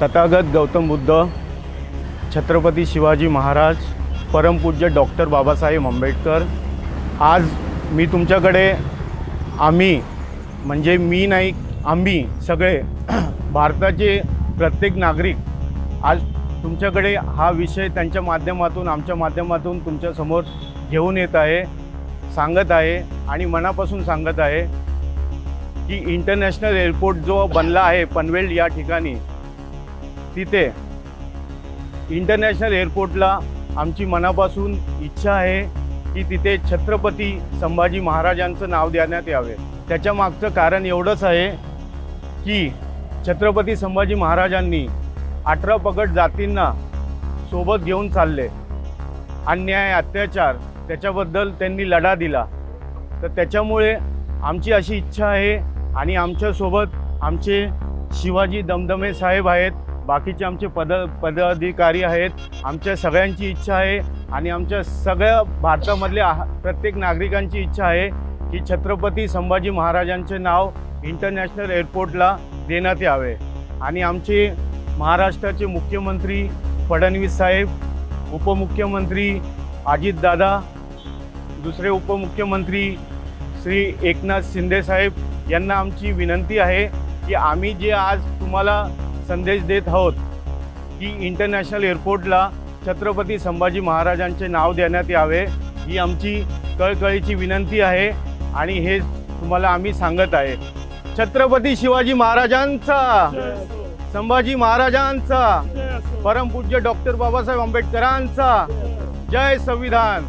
तथागत गौतम बुद्ध, छत्रपती शिवाजी महाराज, परमपूज्य डॉक्टर बाबासाहेब आंबेडकर। आज मी तुमच्याकडे आम्ही म्हणजे मी नाही, आम्ही सगळे भारताचे प्रत्येक नागरिक आज तुमच्याकडे हा विषय त्यांच्या माध्यमातून, आमच्या माध्यमातून तुमच्यासमोर घेऊन येत आहे, सांगत आहे आणि मनापासून सांगत आहे की इंटरनॅशनल एअरपोर्ट जो बनला आहे पनवेल या ठिकाणी, तिथे इंटरनॅशनल एअरपोर्टला आमची मनापासून इच्छा आहे की तिथे छत्रपती संभाजी महाराजांचं नाव देण्यात यावे। त्याच्या मागचं कारण एवढंच आहे की छत्रपती संभाजी महाराजांनी 18 पगड जातींना सोबत घेऊन चालले, अन्याय अत्याचार त्याच्याबद्दल त्यांनी लढा दिला। तर त्याच्यामुळे आमची अशी इच्छा आहे आणि आमच्यासोबत आमचे शिवाजी दमदमे साहेब आहेत, बाकीचे आमचे पदाधिकारी आहेत, आमच्या सगळ्यांची इच्छा आहे आणि आमच्या सगळ्या भारतामधल्या प्रत्येक नागरिकांची इच्छा आहे की छत्रपती संभाजी महाराजांचे नाव इंटरनॅशनल एअरपोर्टला देण्यात यावे। आणि आमचे महाराष्ट्राचे मुख्यमंत्री फडणवीस साहेब, उपमुख्यमंत्री अजितदादा, दुसरे उपमुख्यमंत्री श्री एकनाथ शिंदे साहेब यांना आमची विनंती आहे की आम्ही जे आज तुम्हाला संदेश देत आहोत की इंटरनॅशनल एअरपोर्टला छत्रपती संभाजी महाराजांचे नाव देण्यात यावे, ही आमची कळकळीची विनंती आहे आणि हे तुम्हाला आम्ही सांगत आहे। छत्रपती शिवाजी महाराजांचा, संभाजी महाराजांचा, परमपूज्य डॉक्टर बाबासाहेब आंबेडकरांचा जय संविधान।